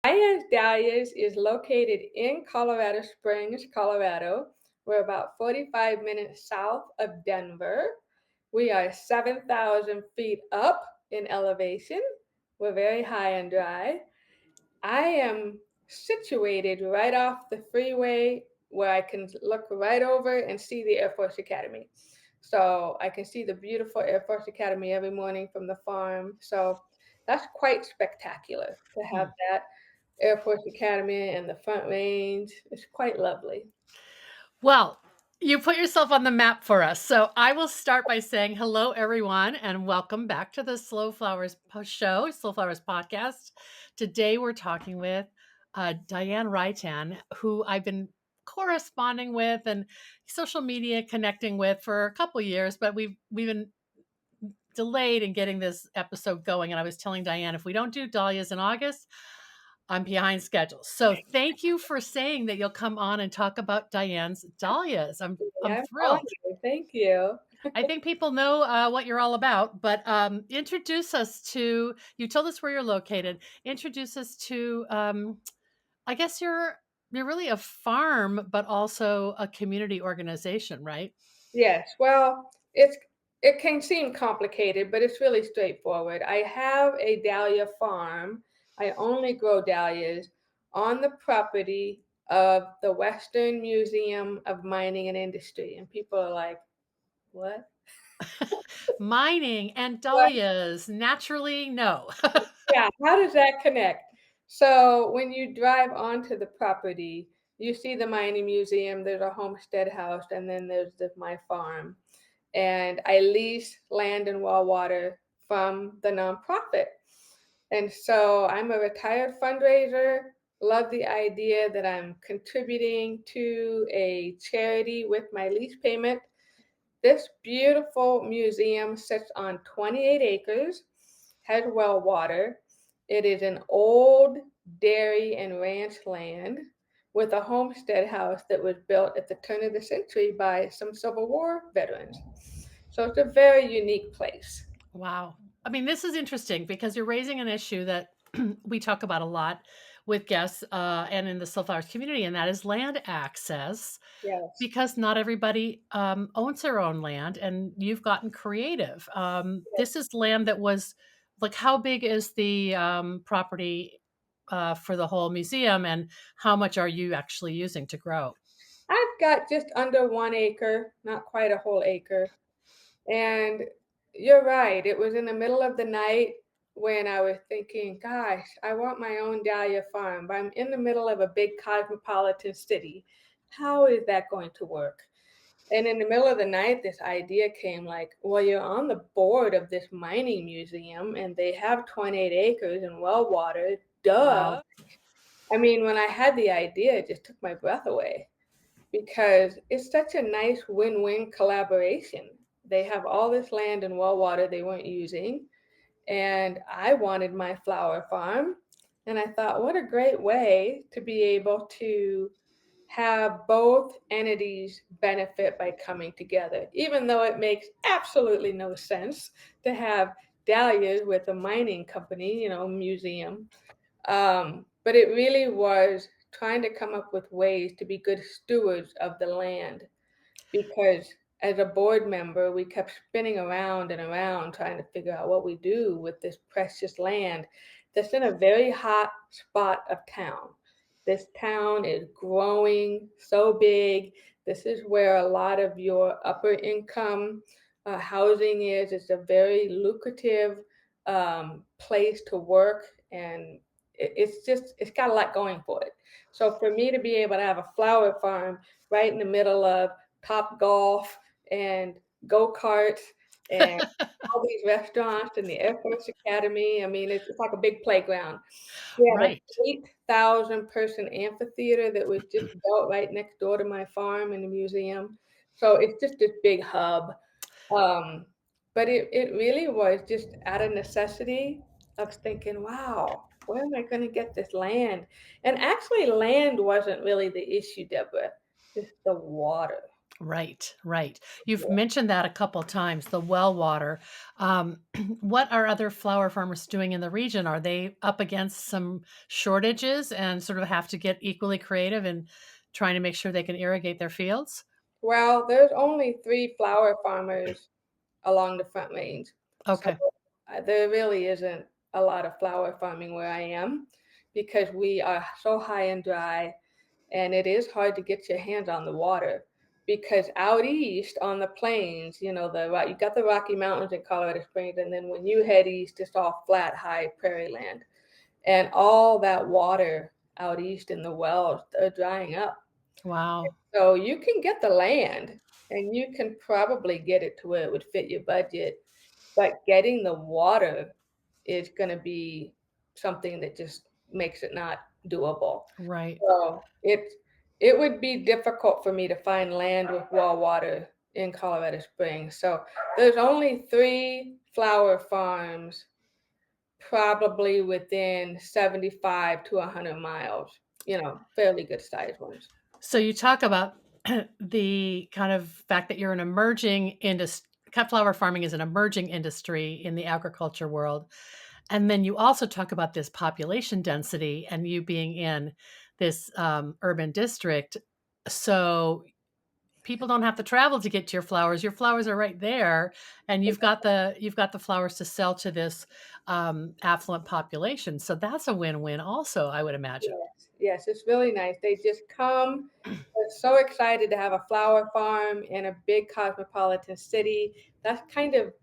Dahlias is located in Colorado Springs, Colorado. We're about 45 minutes south of Denver. We are 7,000 feet up in elevation. We're very high and dry. I am situated right off the freeway where I can look right over and see the Air Force Academy. So I can see the beautiful Air Force Academy every morning from the farm. So that's quite spectacular to have Hmm. that Air Force Academy and the Front Range. It's quite lovely. Well, you put yourself on the map for us. So I will start by saying hello, everyone, and welcome back to the Slow Flowers Show, Slow Flowers podcast. Today we're talking with Dianne Reitan, who I've been corresponding with and social media connecting with for a couple years, but we've been delayed in getting this episode going. And I was telling Diane, if we don't do Dahlias in August, I'm behind schedule. So thank you for saying that you'll come on and talk about Diane's Dahlias. I'm I'm thrilled. honored. Thank you. I think people know what you're all about, but introduce us to. You told us where you're located. Introduce us to. I guess you're really a farm, but also a community organization, right? Yes, well, it can seem complicated, but it's really straightforward. I have a dahlia farm. I only grow dahlias on the property of the Western Museum of Mining and Industry. And people are like, what? Mining and What? dahlias, naturally, no. Yeah, how does that connect? So when you drive onto the property, you see the mining museum, there's a homestead house, and then there's my farm. And I lease land and well water from the nonprofit. And so I'm a retired fundraiser. Love the idea that I'm contributing to a charity with my lease payment. This beautiful museum sits on 28 acres, has well water. It is an old dairy and ranch land with a homestead house that was built at the turn of the century by some Civil War veterans. So it's a very unique place. Wow. I mean, this is interesting because you're raising an issue that we talk about a lot with guests and in the Sunflowers community, and that is land access Yes. because not everybody owns their own land, and you've gotten creative. This is land that was like, how big is the property for the whole museum, and how much are you actually using to grow? I've got just under 1 acre, not quite a whole acre. And you're right. It was in the middle of the night when I was thinking, gosh, I want my own dahlia farm, but I'm in the middle of a big cosmopolitan city. How is that going to work? And in the middle of the night, this idea came like, well, you're on the board of this mining museum and they have 28 acres and well water. Duh. Wow. I mean, when I had the idea, it just took my breath away because it's such a nice win-win collaboration. They have all this land and well water they weren't using, and I wanted my flower farm. And I thought, what a great way to be able to have both entities benefit by coming together, even though it makes absolutely no sense to have dahlias with a mining company, museum. But it really was trying to come up with ways to be good stewards of the land because as a board member, we kept spinning around and around trying to figure out what we do with this precious land that's in a very hot spot of town. This town is growing so big. This is where a lot of your upper income housing is. It's a very lucrative place to work, and it's got a lot going for it. So for me to be able to have a flower farm right in the middle of Top Golf and go-karts and all these restaurants and the Air Force Academy. I mean, it's like a big playground. We have an Right. 8,000 person amphitheater that was just built right next door to my farm and the museum. So it's just this big hub. Um, but it really was just out of necessity of thinking, wow, where am I going to get this land? And actually, land wasn't really the issue, Deborah, just the water. Right, right. You've mentioned that a couple times, the well water. Um, what are other flower farmers doing in the region? Are they up against some shortages and sort of have to get equally creative in trying to make sure they can irrigate their fields? Well, there's only 3 flower farmers along the Front Range, so, Okay. there really isn't a lot of flower farming where I am because we are so high and dry, and it is hard to get your hands on the water because out east on the plains, you got the Rocky Mountains in Colorado Springs, and then when you head east, it's all flat, high prairie land, and all that water out east in the wells are drying up. Wow. So you can get the land and you can probably get it to where it would fit your budget, but getting the water is going to be something that just makes it not doable. Right. So it would be difficult for me to find land with well water in Colorado Springs. So there's only 3 flower farms probably within 75 to 100 miles, fairly good sized ones. So you talk about the kind of fact that you're an emerging industry. Cut flower farming is an emerging industry in the agriculture world. And then you also talk about this population density and you being in this urban district. So people don't have to travel to get to your flowers. Your flowers are right there, and you've got the flowers to sell to this affluent population. So that's a win-win, also, I would imagine. Yes, yes, it's really nice. They just come. They're so excited to have a flower farm in a big cosmopolitan city. That's kind of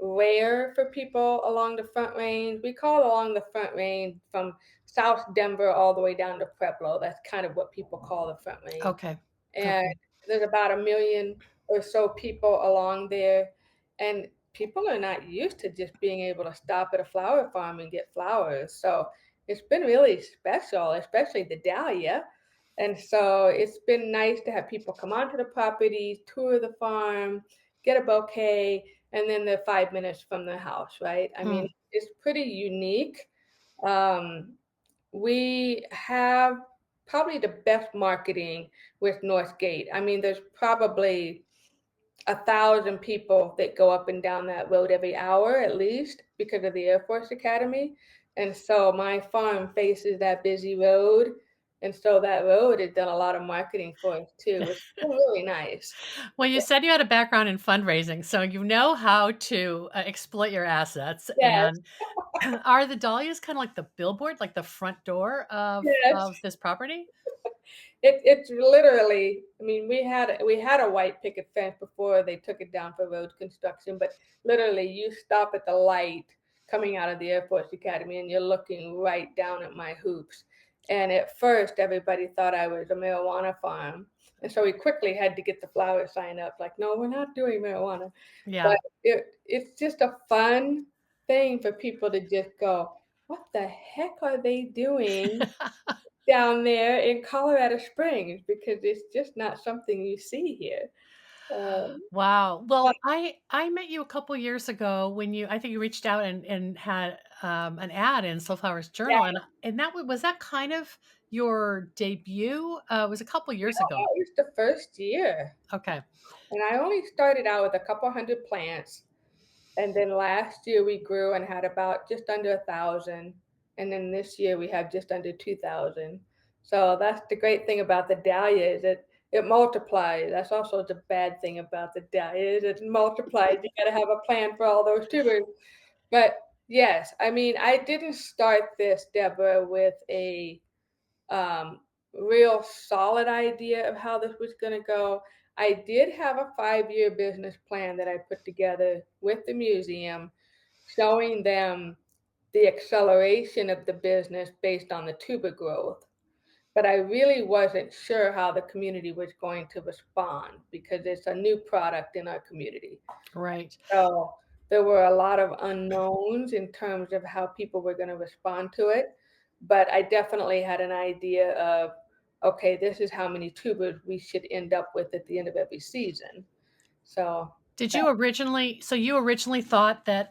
rare for people along the Front Range. We call it along the Front Range from South Denver all the way down to Pueblo. That's kind of what people call the Front Range. Okay. And Okay. there's about 1 million or so people along there, and people are not used to just being able to stop at a flower farm and get flowers. So it's been really special, especially the dahlia. And so it's been nice to have people come onto the property, tour the farm, get a bouquet, and then they're 5 minutes from the house, right? I mean, Mm. it's pretty unique. Um, we have probably the best marketing with Northgate. I mean, there's probably 1,000 people that go up and down that road every hour at least because of the Air Force Academy. And so my farm faces that busy road. And so that road has done a lot of marketing for us too. It's been really nice. Well, you said you had a background in fundraising, so you know how to exploit your assets. Yes, And are the dahlias kind of like the billboard, like the front door of yes. of this property? It's literally, I mean, we had a white picket fence before they took it down for road construction, but literally you stop at the light coming out of the Air Force Academy and you're looking right down at my hoops. And at first everybody thought I was a marijuana farm. And so we quickly had to get the flower sign up, like, no, we're not doing marijuana. Yeah. But it's just a fun thing for people to just go, what the heck are they doing down there in Colorado Springs because it's just not something you see here. Wow. But Well, I met you a couple years ago when I think you reached out and had an ad in Sunflower's yeah, Journal, and that was that kind of your debut? It was a couple no, years ago. that was the first year, Okay. and I only started out with a couple hundred plants, and then last year we grew and had about just under 1,000, and then this year we have just under 2,000. So that's the great thing about the dahlia is it multiplies. That's also the bad thing about the dahlia is it multiplies. You got to have a plan for all those tubers. But yes, I mean, I didn't start this, Deborah, with a um, real solid idea of how this was going to go. I did have a 5 year business plan that I put together with the museum, showing them the acceleration of the business based on the tuber growth. But I really wasn't sure how the community was going to respond because it's a new product in our community. Right. So there were a lot of unknowns in terms of how people were going to respond to it. But I definitely had an idea of, okay, this is how many tubers we should end up with at the end of every season. So Did that, you originally so you originally thought that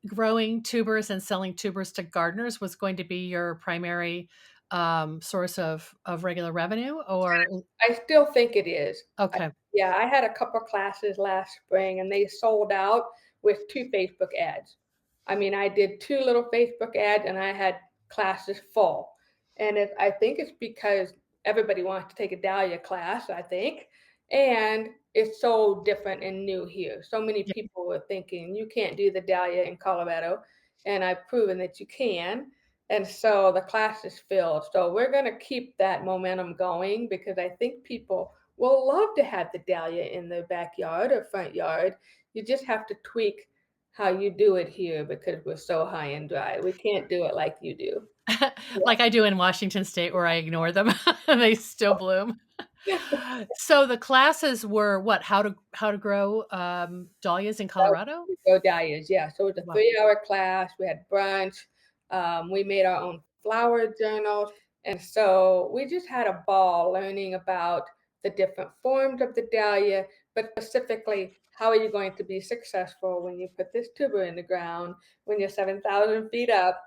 growing tubers and selling tubers to gardeners was going to be your primary source of regular revenue, or I still think it is. I okay. Yeah, I had a couple classes last spring and they sold out with 2 Facebook ads. I mean, I did 2 little Facebook ads and I had classes full. And I think it's because everybody wants to take a Dahlia class, I think, and it's so different and new here. So many Yeah. people were thinking, "You can't do the Dahlia in Colorado," and I've proven that you can. And so the class is filled. So we're going to keep that momentum going because I think people will love to have the dahlia in their backyard or front yard. You just have to tweak how you do it here because we're so high and dry. We can't do it like you do. Like I do in Washington State where I ignore them and they still bloom. Yeah. So the classes were what? How to grow, dahlias in Colorado? Go Dahlias, yeah. So it was a Wow. 3-hour class. We had brunch. We made our own flower journals. And so we just had a ball learning about the different forms of the dahlia, but specifically, how are you going to be successful when you put this tuber in the ground, when you're 7,000 feet up?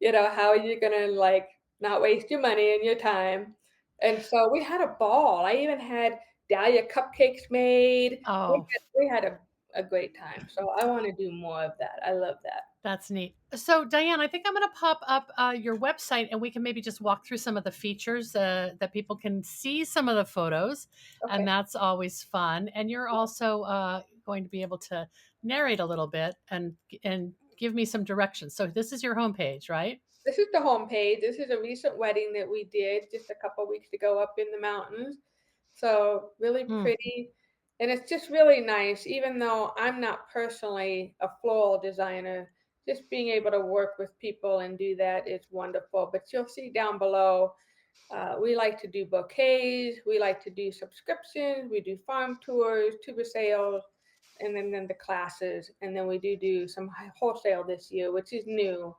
How are you going to like not waste your money and your time? And so we had a ball. I even had dahlia cupcakes made. Oh, We had a great time. So I want to do more of that. I love that. that's neat. So, Diane, I think I'm going to pop up your website and we can maybe just walk through some of the features that people can see some of the photos. And Okay. that's always fun. And you're also going to be able to narrate a little bit and give me some directions. So, this is your homepage, right? This is the homepage. This is a recent wedding that we did just a couple weeks ago up in the mountains. So really Mm. pretty. And it's just really nice, even though I'm not personally a floral designer, just being able to work with people and do that is wonderful. But you'll see down below, we like to do bouquets, we like to do subscriptions, we do farm tours, tuber sales, and then the classes. And then we do some wholesale this year, which is new.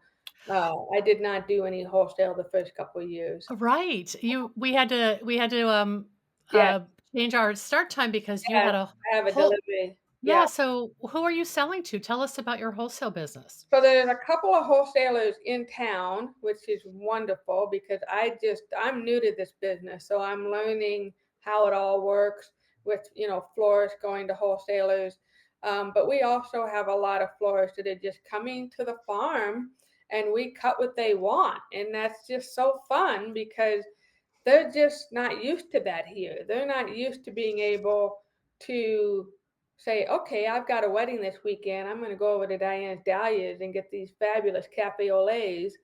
I did not do any wholesale the first couple of years. Right. We had to Yeah, uh change our start time because you yeah, had a I have a whole delivery. Yeah. yeah, so who are you selling to? Tell us about your wholesale business. So there's a couple of wholesalers in town, which is wonderful because I'm new to this business, so I'm learning how it all works with, florists going to wholesalers. But we also have a lot of florists that are just coming to the farm and we cut what they want. And that's just so fun because they're just not used to that here. They're not used to being able to say, okay, I've got a wedding this weekend. I'm going to go over to Diane's Dahlias and get these fabulous cafe au laits.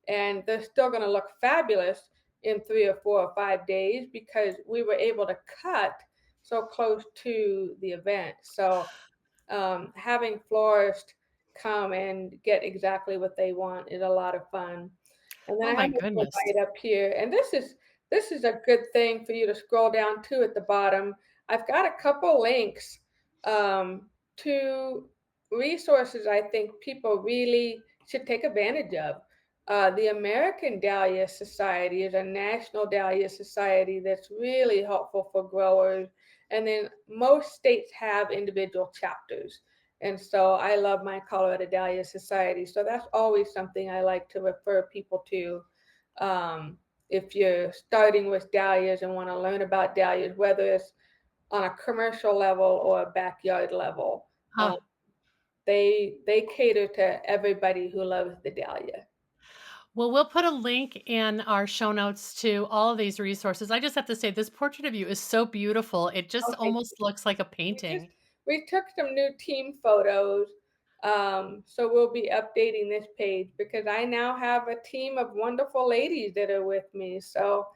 And they're still going to look fabulous in 3 or 4 or 5 days because we were able to cut so close to the event. So having florists come and get exactly what they want is a lot of fun. And then Oh I my have a little goodness. bite up here, and this is a good thing for you to scroll down to at the bottom. I've got a couple links to resources I think people really should take advantage of. The American Dahlia Society is a national dahlia society that's really helpful for growers. And then most states have individual chapters. And so I love my Colorado Dahlia Society. So that's always something I like to refer people to. If you're starting with dahlias and want to learn about dahlias, whether it's on a commercial level or a backyard level, um, Huh. they cater to everybody who loves the dahlia. Well, we'll put a link in our show notes to all of these resources. I just have to say this portrait of you is so beautiful. It just Okay, almost looks like a we just painting. we took some new team photos, so we'll be updating this page because I now have a team of wonderful ladies that are with me. So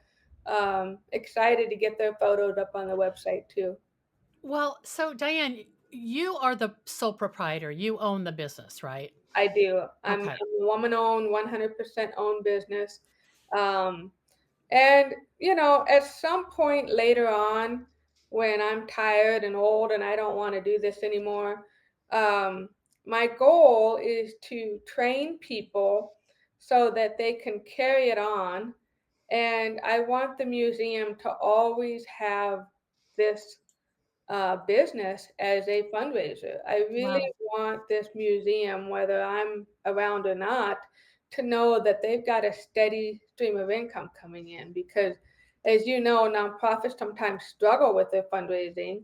excited to get their photos up on the website too. Well, so Diane, you are the sole proprietor. You own the business, right? I do. I'm Okay. a woman-owned, 100% owned business. Um, And, at some point later on, when I'm tired and old and I don't want to do this anymore, um, my goal is to train people so that they can carry it on. And I want the museum to always have this business as a fundraiser. I really Wow. want this museum, whether I'm around or not, to know that they've got a steady stream of income coming in because, as you know, nonprofits sometimes struggle with their fundraising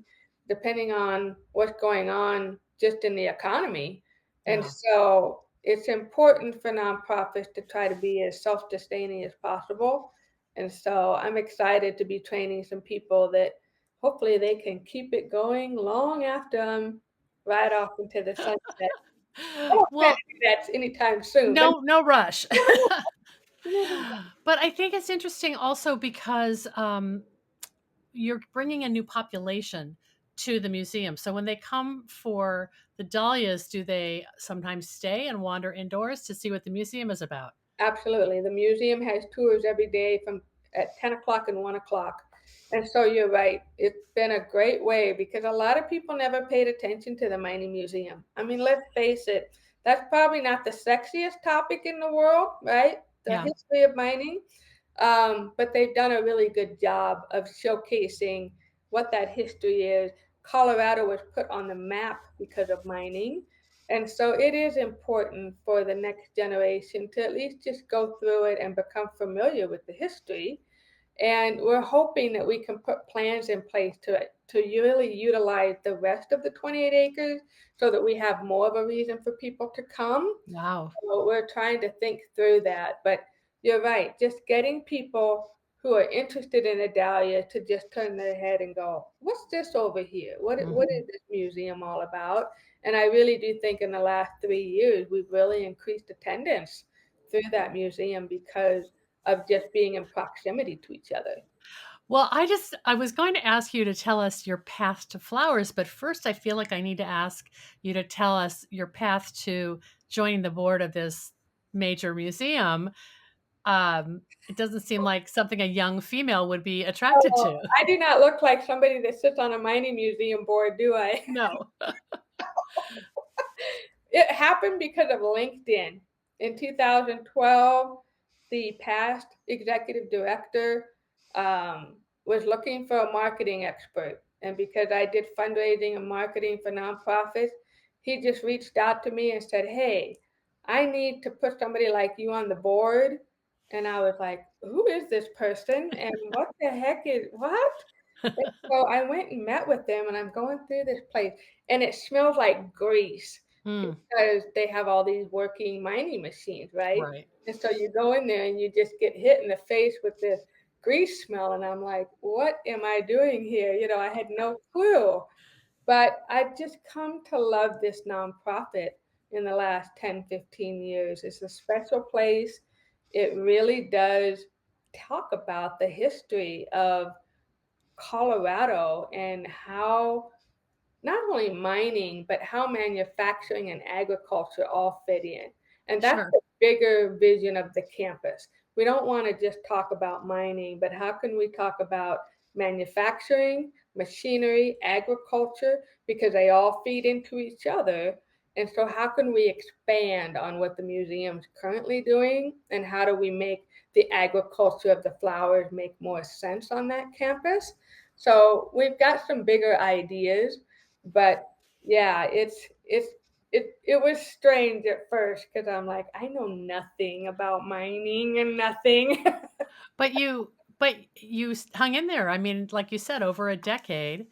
depending on what's going on just in the economy. And Yeah. so it's important for nonprofits to try to be as self sustaining as possible. And so I'm excited to be training some people that hopefully they can keep it going long after I'm right off into the sunset. I don't plan Well, to do that anytime soon, but no rush. you never know. But I think it's interesting also because, you're bringing a new population to the museum. So when they come for the dahlias, do they sometimes stay and wander indoors to see what the museum is about? Absolutely. The museum has tours every day from at 10 o'clock and 1 o'clock. And so you're right. It's been a great way because a lot of people never paid attention to the mining museum. I mean, let's face it, that's probably not the sexiest topic in the world, right? The Yeah. history of mining. But they've done a really good job of showcasing what that history is. Colorado was put on the map because of mining. And so it is important for the next generation to at least just go through it and become familiar with the history. And we're hoping that we can put plans in place to really utilize the rest of the 28 acres so that we have more of a reason for people to come. Wow. So we're trying to think through that. But you're right, just getting people who are interested in a dahlia to just turn their head and go, what's this over here? What Mhm. is this museum all about? And I really do think in the last 3 years, we've really increased attendance through that museum because of just being in proximity to each other. Well, I was going to ask you to tell us your path to flowers, but first I feel like I need to ask you to tell us your path to joining the board of this major museum. It doesn't seem like something a young female would be attracted Oh, to. I do not look like somebody that sits on a mining museum board, do I? No. It happened because of LinkedIn. In 2012, the past executive director was looking for a marketing expert. And because I did fundraising and marketing for nonprofits, he just reached out to me and said, hey, I need to put somebody like you on the board. And I was like, who is this person? And what the heck is what? And so I went and met with them, and I'm going through this place, and it smells like grease Mm, because they have all these working mining machines, right? right. And so you go in there and you just get hit in the face with this grease smell. And I'm like, what am I doing here? I had no clue. But I've just come to love this nonprofit in the last 10, 15 years. It's a special place. It really does talk about the history of Colorado and how not only mining, but how manufacturing and agriculture all fit in. And that's Sure. the bigger vision of the campus. We don't want to just talk about mining, but how can we talk about manufacturing, machinery, agriculture, because they all feed into each other. And so, how can we expand on what the museum's currently doing? And how do we make the agriculture of the flowers make more sense on that campus? So, we've got some bigger ideas, but yeah, it was strange at first because I'm like, I know nothing about mining and nothing. But you hung in there. I mean, like you said, over a decade,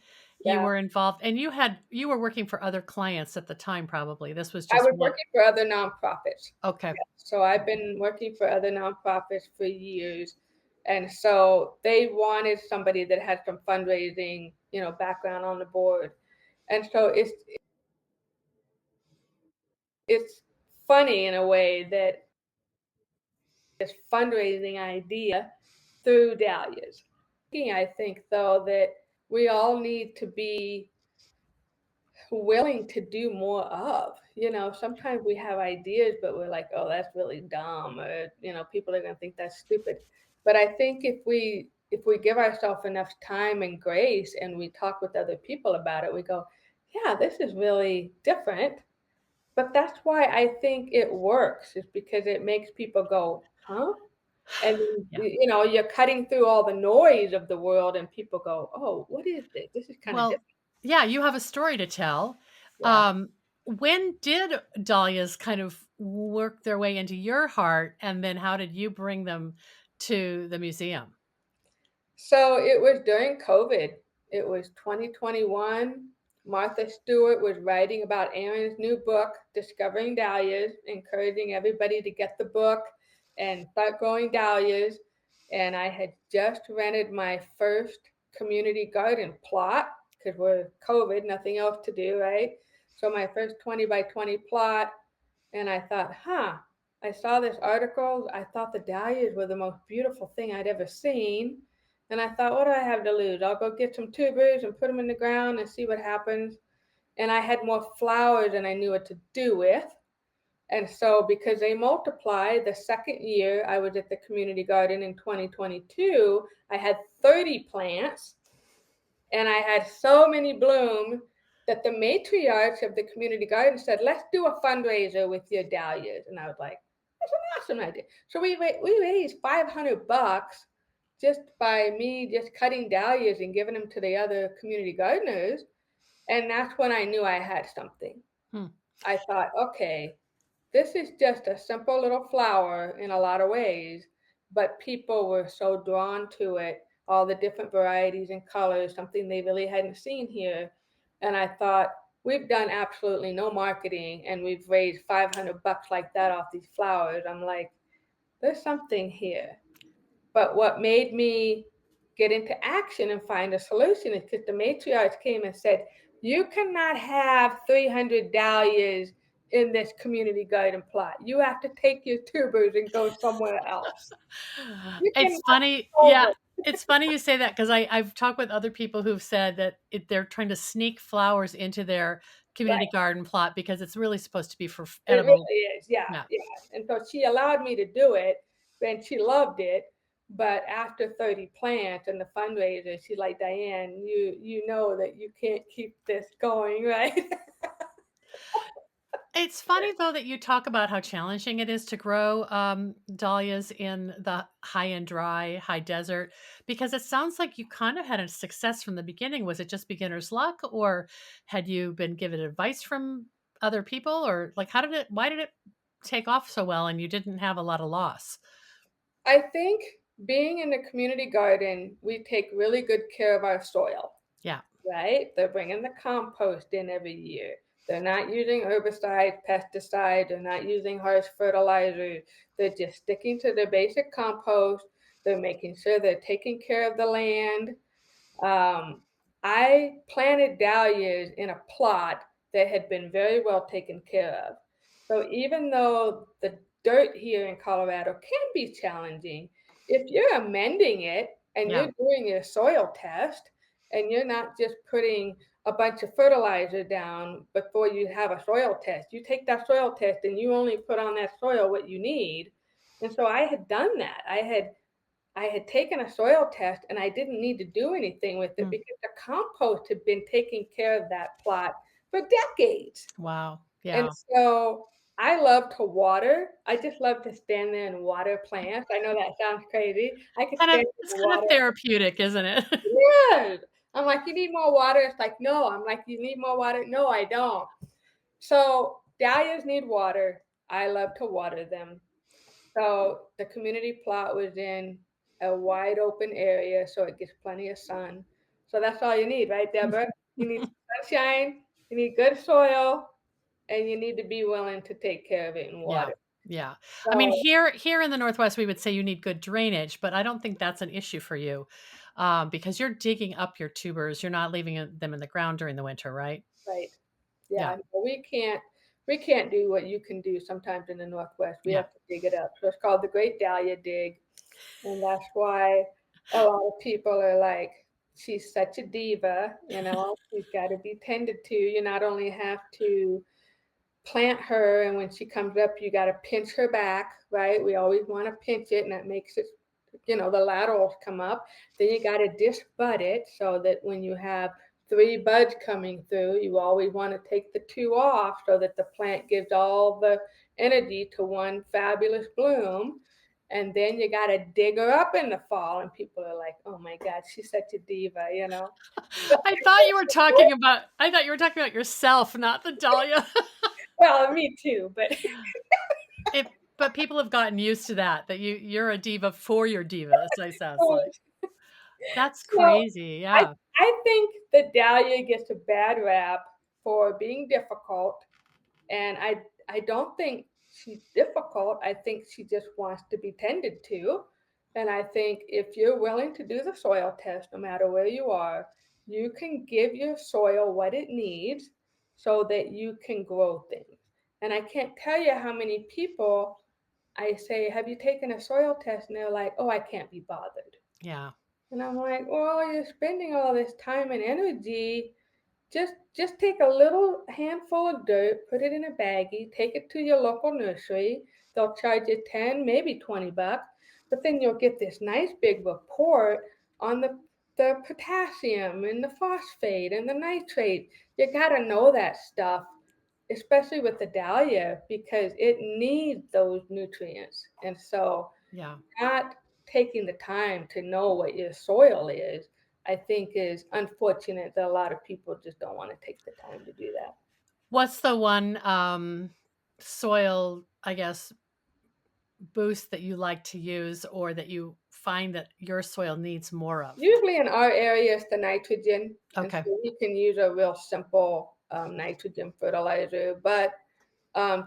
you Yeah, were involved and you were working for other clients at the time probably. This was I just was one. working for other nonprofits. Okay. So I've been working for other nonprofits for years. And so they wanted somebody that had some fundraising, background on the board. And so it's funny in a way that this fundraising idea through Dahlias. I think though that we all need to be willing to do more of. Sometimes we have ideas, but we're like, oh, that's really dumb, or people are going to think that's stupid. But I think if we give ourselves enough time and grace, and we talk with other people about it, we go, yeah, this is really different. But that's why I think it works, is because it makes people go, huh? And Yeah. you're cutting through all the noise of the world, and people go, oh, what is this? This is kind of Well, different. yeah, you have a story to tell. Yeah. When did dahlias kind of work their way into your heart, and then how did you bring them to the museum? So it was during COVID. It was 2021. Martha Stewart was writing about Aaron's new book, Discovering Dahlias, encouraging everybody to get the book and start growing dahlias. And I had just rented my first community garden plot because we're COVID, nothing else to do, right? So my first 20 by 20 plot. And I thought, I saw this article. I thought the dahlias were the most beautiful thing I'd ever seen. And I thought, what do I have to lose? I'll go get some tubers and put them in the ground and see what happens. And I had more flowers than I knew what to do with. And so, because they multiply, the second year I was at the community garden in 2022, I had 30 plants and I had so many blooms that the matriarch of the community garden said, let's do a fundraiser with your dahlias. And I was like, that's an awesome idea. So we raised $500 just by me just cutting dahlias and giving them to the other community gardeners. And that's when I knew I had something. I thought, okay, this is just a simple little flower in a lot of ways, but people were so drawn to it, all the different varieties and colors, something they really hadn't seen here. And I thought, we've done absolutely no marketing and we've raised $500 like that off these flowers. I'm like, there's something here. But what made me get into action and find a solution is because the matriarch came and said, you cannot have 300 dahlias in this community garden plot. You have to take your tubers and go somewhere else. You It's cannot funny. Yeah. over. It's funny you say that because I've talked with other people who've said that they're trying to sneak flowers into their Right. community garden plot because it's really supposed to be for It edible. really is. Yeah. Yeah. Yeah. And so she allowed me to do it and she loved it. But after 30 plants and the fundraiser, she's like, Dianne, you know that you can't keep this going, right? It's funny though that you talk about how challenging it is to grow dahlias in the high and dry, high desert, because it sounds like you kind of had a success from the beginning. Was it just beginner's luck, or had you been given advice from other people, or like why did it take off so well and you didn't have a lot of loss? I think being in the community garden, we take really good care of our soil, Yeah. right? They're bringing the compost in every year. They're not using herbicides, pesticides, they're not using harsh fertilizers. They're just sticking to their basic compost. They're making sure they're taking care of the land. I planted dahlias in a plot that had been very well taken care of. So even though the dirt here in Colorado can be challenging, if you're amending it and Yeah. you're doing your soil test and you're not just putting a bunch of fertilizer down before you have a soil test, you take that soil test and you only put on that soil what you need. And so I had done that. I had taken a soil test and I didn't need to do anything with it Mm. because the compost had been taking care of that plot for decades. Wow. And Yeah. so I love to water. I just love to stand there and water plants. I know that sounds crazy. I could stand there It's and kind of water. therapeutic, isn't it? Yes. I'm like, you need more water? It's like, no. I'm like, you need more water? No, I don't. So dahlias need water. I love to water them. So the community plot was in a wide open area, so it gets plenty of sun. So that's all you need, right, Deborah? You need sunshine, you need good soil, and you need to be willing to take care of it and Yeah. water. Yeah. I mean, So, here in the Northwest, we would say you need good drainage, but I don't think that's an issue for you, because you're digging up your tubers. You're not leaving them in the ground during the winter, right? right. Yeah. Yeah, no, we can't do what you can do sometimes in the Northwest. We Yeah. have to dig it up. So it's called the Great Dahlia Dig. And that's why a lot of people are like, she's such a diva, she's got to be tended to. You not only have to plant her, and when she comes up, you got to pinch her back, right? We always want to pinch it, and that makes it, the laterals come up. Then you got to disbud it so that when you have three buds coming through, you always want to take the two off so that the plant gives all the energy to one fabulous bloom. And then you got to dig her up in the fall, and people are like, "Oh my God, she's such a diva." I thought you were talking about yourself, not the dahlia. Well, me too, but If But people have gotten used to that you're a diva for your divas, it sounds like. That's So crazy, I yeah. I think that Dahlia gets a bad rap for being difficult, and I don't think she's difficult. I think she just wants to be tended to. And I think if you're willing to do the soil test, no matter where you are, you can give your soil what it needs so that you can grow things. And I can't tell you how many people I say, "Have you taken a soil test?" And they're like, "Oh, I can't be bothered." Yeah, And I'm like, "Well, you're spending all this time and energy, just take a little handful of dirt, put it in a baggie, take it to your local nursery. They'll charge you 10, maybe 20 bucks, but then you'll get this nice big report on the potassium and the phosphate and the nitrate. You got to know that stuff, especially with the dahlia, because it needs those nutrients. And so yeah. not taking the time to know what your soil is, I think is unfortunate that a lot of people just don't want to take the time to do that. What's the one, soil, I guess, boost that you like to use or that you find that your soil needs more of? Usually in our area, it's the nitrogen, and Okay. so you can use a real simple nitrogen fertilizer. But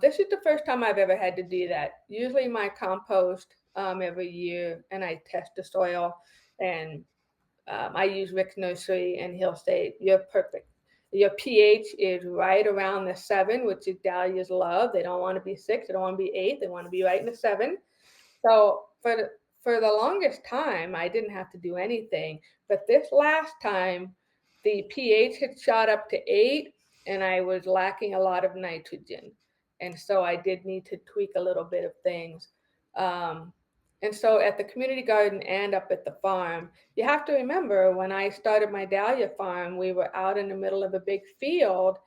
this is the first time I've ever had to do that. Usually my compost every year, and I test the soil, and I use Rick's Nursery, and he'll say, "You're perfect. Your pH is right around the 7, which is Dahlia's love. They don't want to be 6, they don't want to be 8, they want to be right in the 7." So for the longest time, I didn't have to do anything. But this last time, the pH had shot up to 8, and I was lacking a lot of nitrogen. And so I did need to tweak a little bit of things. Um, and so at the community garden and up at the farm, you have to remember when I started my dahlia farm, we were out in the middle of a big field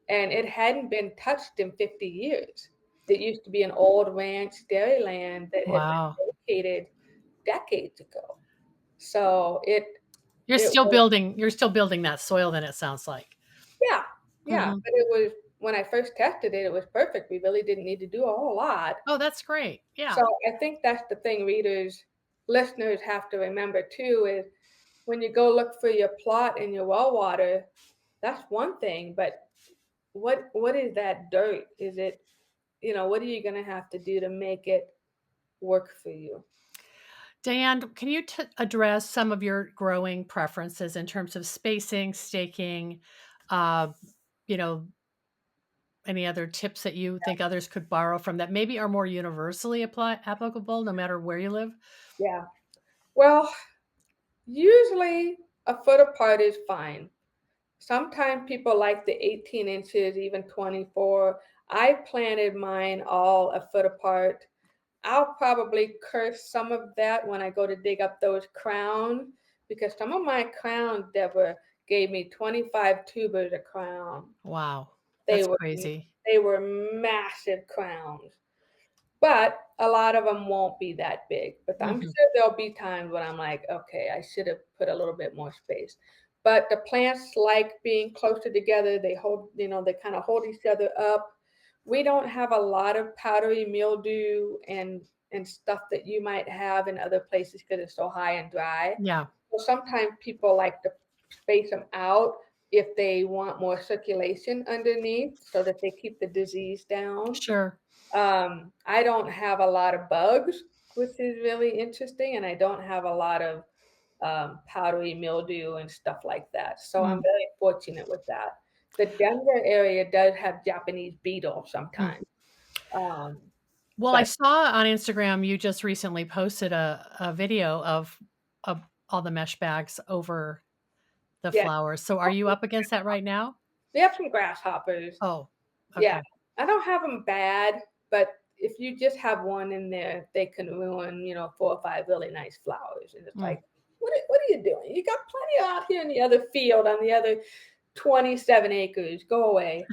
and it hadn't been touched in 50 years. It used to be an old ranch dairy land that had Wow. been vacated decades ago. So it was, You're still building that soil then, it sounds like. yeah, yeah. Mhm. But it was when I first tested it, it was perfect. We really didn't need to do a whole lot. Oh, that's great. So Yeah. I think that's the thing readers, listeners have to remember too is when you go look for your plot and your well water, that's one thing, but what is that dirt? Is it, what are you gonna have to do to make it work for you? Diane, can you address some of your growing preferences in terms of spacing, staking, uh, you know, any other tips that you think others could borrow from that maybe are more universally applicable no matter where you live? Yeah. Well, usually a foot apart is fine. Sometimes people like the 18 inches, even 24. I planted mine all a foot apart. I'll probably curse some of that when I go to dig up those crowns because some of my crowns, Deborah, gave me 25 tubers a crown. Wow. They That's were crazy. they were massive crowns. But a lot of them won't be that big, but I'm Mhm. sure there'll be times when I'm like, "Okay, I should have put a little bit more space." But the plants like being closer together, they hold, they kinda hold each other up. We don't have a lot of powdery mildew and stuff that you might have in other places because it's so high and dry. Yeah, So sometimes people like to space them out if they want more circulation underneath so that they keep the disease down. sure. I don't have a lot of bugs, which is really interesting, and I don't have a lot of powdery mildew and stuff like that. So I'm Mm, very fortunate with that. The Denver area does have Japanese beetle mm. sometimes, um, Well, I but saw on Instagram you just recently posted a video of all the mesh bags over the yeah, flowers. So are you up against that right now? we have some grasshoppers. Oh, Yeah, okay. I don't have them bad, but if you just have one in there, they can ruin, 4 or 5 really nice flowers, and it's Mm. like, what are you doing? You got plenty out here in the other field on the other 27 acres. Go away.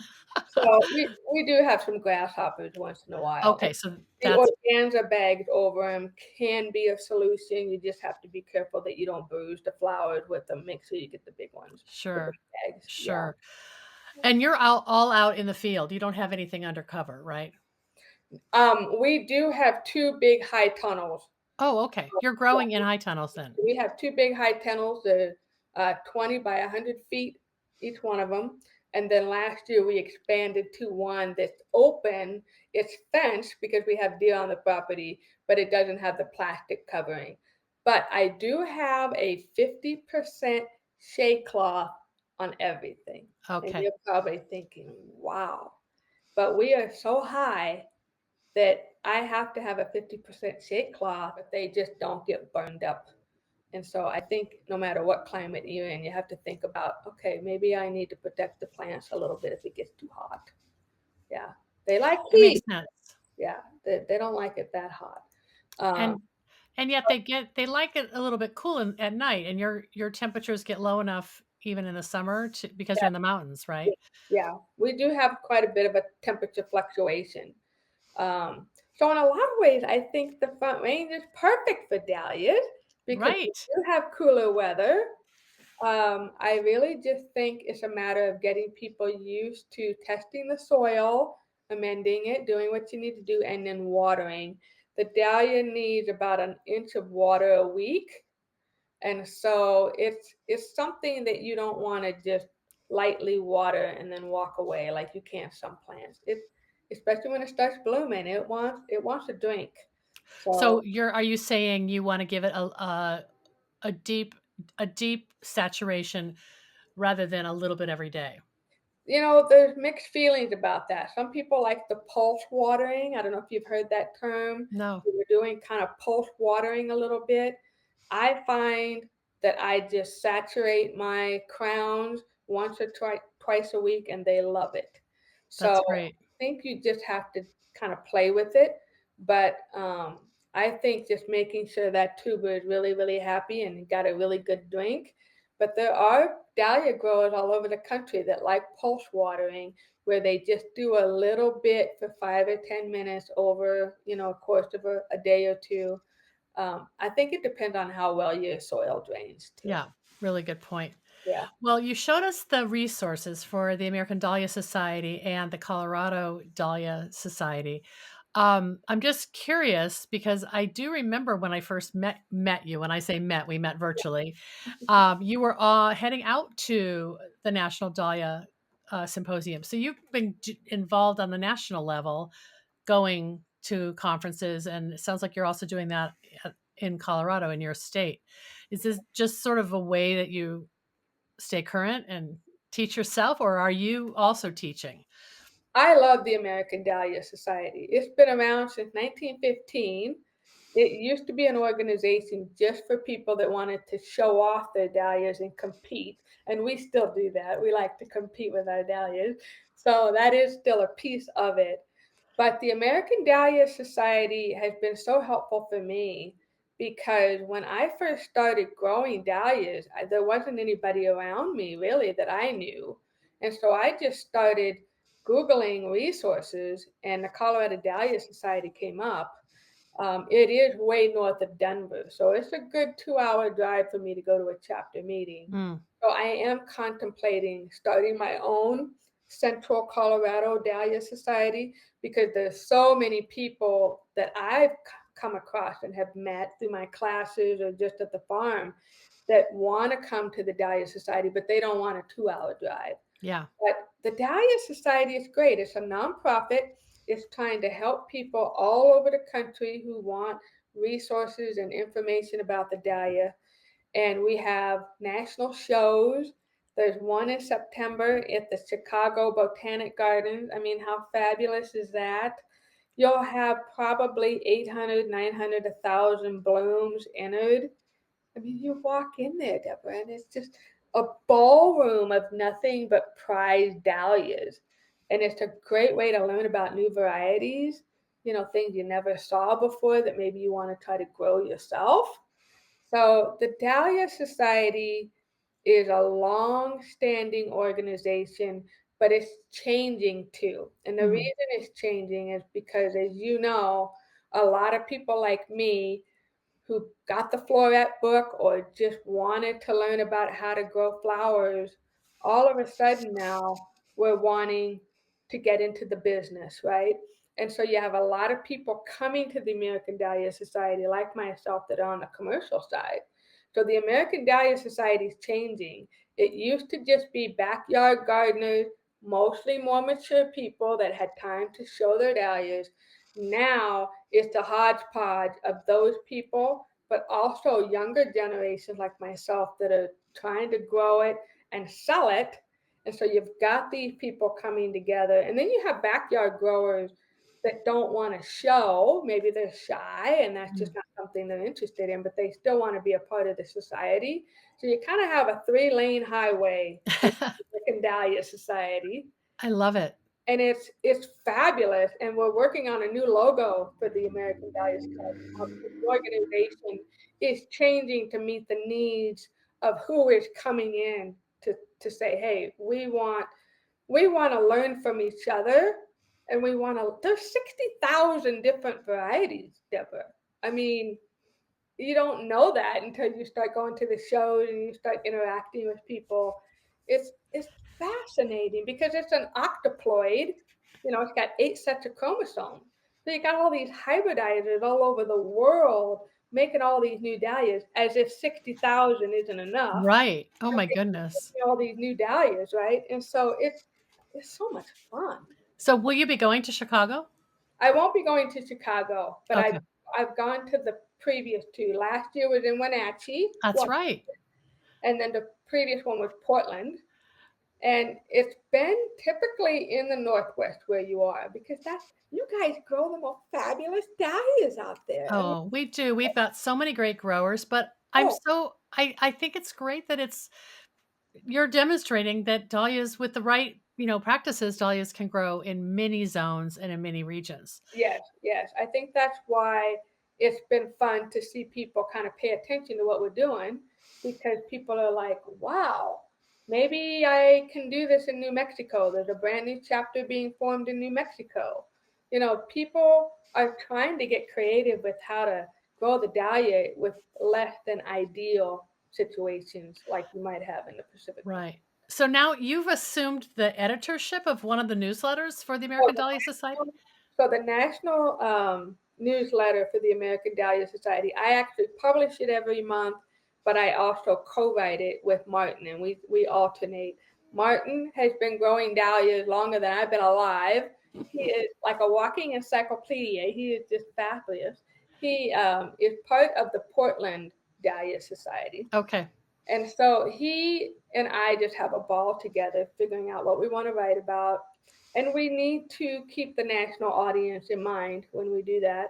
So we do have some grasshoppers once in a while. Okay, so The that's organza bags over them can be a solution. You just have to be careful that you don't bruise the flowers with them. Make sure you get the big ones, the big sure, bags. Yeah. sure. And you're all out in the field. You don't have anything under cover, right? We do have two big high tunnels. Oh, okay. You're Yeah, growing in high tunnels then. we have two big high tunnels. They're 20 by 100 feet, each one of them. And then last year we expanded to one that's open. It's fenced because we have deer on the property, but it doesn't have the plastic covering. But I do have a 50% shade cloth on everything. And Okay. you're probably thinking, wow. But we are so high that I have to have a 50% shade cloth, but they just don't get burned up. And so I think no matter what climate you're in, you have to think about, okay, maybe I need to protect the plants a little bit if it gets too hot. Yeah. They like It makes heat. sense. Yeah. They don't like it that hot. Um, And yet they like it a little bit cool at night, and your temperatures get low enough even in the summer because you're in the mountains, yeah. right? Yeah. We do have quite a bit of a temperature fluctuation. So in a lot of ways, I think the Front Range is perfect for dahlias because we Right. do have cooler weather. I really just think it's a matter of getting people used to testing the soil, amending it, doing what you need to do, and then watering. The dahlia needs about an inch of water a week, and so it's something that you don't want to just lightly water and then walk away like you can some plants. It especially when it starts blooming, it wants a drink. So So are you saying you wanna give it a deep saturation rather than a little bit every day? there's mixed feelings about that. Some people like the pulse watering. I don't know if you've heard that term. No, We're doing kind of pulse watering a little bit. I find that I just saturate my crowns once or twice a week and they love it. So that's I great. think you just have to kind of play with it. But I think just making sure that tuber is really, really happy and got a really good drink. But there are dahlia growers all over the country that like pulse watering, where they just do a little bit for 5 or 10 minutes over, a course of a day or two. I think it depends on how well your soil drains too. Yeah, really good point. Yeah. Well, you showed us the resources for the American Dahlia Society and the Colorado Dahlia Society. I'm just curious because I do remember when I first met you. When I say met, we met virtually. You were heading out to the National Dahlia Symposium, so you've been involved on the national level, going to conferences, and it sounds like you're also doing that in Colorado in your state. Is this just sort of a way that you stay current and teach yourself, or are you also teaching? I love the American Dahlia Society. It's been around since 1915. It used to be an organization just for people that wanted to show off their dahlias and compete. And we still do that. We like to compete with our dahlias. So that is still a piece of it. But the American Dahlia Society has been so helpful for me because when I first started growing dahlias, there wasn't anybody around me really that I knew. And so I just started Googling resources, and the Colorado Dahlia Society came up. It is way north of Denver, so it's a good 2-hour drive for me to go to a chapter meeting. Mm, So I am contemplating starting my own Central Colorado Dahlia Society because there's so many people that I've come across and have met through my classes or just at the farm that want to come to the Dahlia Society, but they don't want a 2-hour drive. yeah. But the Dahlia Society is great. It's a nonprofit. It's trying to help people all over the country who want resources and information about the dahlia. And we have national shows. There's one in September at the Chicago Botanic Gardens. I mean, how fabulous is that? You'll have probably 800, 900, 1,000 blooms entered. I mean, you walk in there, Deborah, and it's just a ballroom of nothing but prized dahlias. And it's a great way to learn about new varieties, things you never saw before that maybe you want to try to grow yourself. So the Dahlia Society is a long-standing organization, but it's changing too. And the Mhm. reason it's changing is because, as you know, a lot of people like me who got the floret book or just wanted to learn about how to grow flowers, all of a sudden now we're wanting to get into the business, right? And so you have a lot of people coming to the American Dahlia Society, like myself, that are on the commercial side. So the American Dahlia Society is changing. It used to just be backyard gardeners, mostly more mature people that had time to show their dahlias. Now it's the hodgepodge of those people, but also younger generations like myself that are trying to grow it and sell it. And so you've got these people coming together. And then you have backyard growers that don't want to show. Maybe they're shy and that's just Mm. not something they're interested in, but they still want to be a part of the society. So you kind of have a 3-lane highway in the American Dahlia Society. I love it. And it's fabulous. And we're working on a new logo for the American Dahlia Society. The organization is changing to meet the needs of who is coming in to say, hey, we want to learn from each other, and there's 60,000 different varieties, Deborah. I mean, you don't know that until you start going to the shows and you start interacting with people. It's fascinating because it's an octoploid. It's got 8 sets of chromosomes. So you got all these hybridizers all over the world making all these new dahlias, as if 60,000 isn't enough. Right. Oh And my they goodness. all these new dahlias, right? And so it's so much fun. So will you be going to Chicago? I won't be going to Chicago, but I've Okay. I've gone to the previous two. Last year was in Wenatchee, That's right. and then the previous one was Portland. And it's been typically in the Northwest where you are, because you guys grow the most fabulous dahlias out there. I mean, Oh, we do. We've got so many great growers, but oh I think it's great that you're demonstrating that dahlias with the right, practices, dahlias can grow in many zones and in many regions. yes, yes. I think that's why it's been fun to see people kind of pay attention to what we're doing, because people are like, wow, maybe I can do this in New Mexico. There's a brand new chapter being formed in New Mexico. People are trying to get creative with how to grow the dahlia with less than ideal situations like you might have in the Pacific Northwest. Right. So now you've assumed the editorship of one of the newsletters for the So American the Dahlia Society? national newsletter for the American Dahlia Society, I actually publish it every month, but I also co-write it with Martin, and we alternate. Martin has been growing dahlias longer than I've been alive. He is like a walking encyclopedia. He is just fabulous. He is part of the Portland Dahlia Society. Okay. And so he and I just have a ball together figuring out what we want to write about. And we need to keep the national audience in mind when we do that.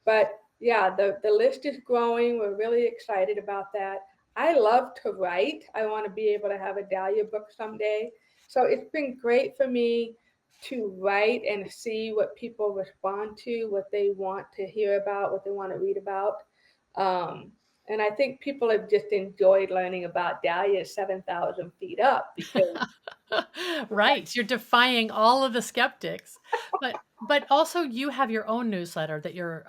But yeah, the list is growing. We're really excited about that. I love to write. I want to be able to have a Dahlia book someday. So it's been great for me to write and see what people respond to, what they want to hear about, what they want to read about. Um, and I think people have just enjoyed learning about dahlias 7,000 feet up, because Right. You're defying all of the skeptics. But also you have your own newsletter that yes,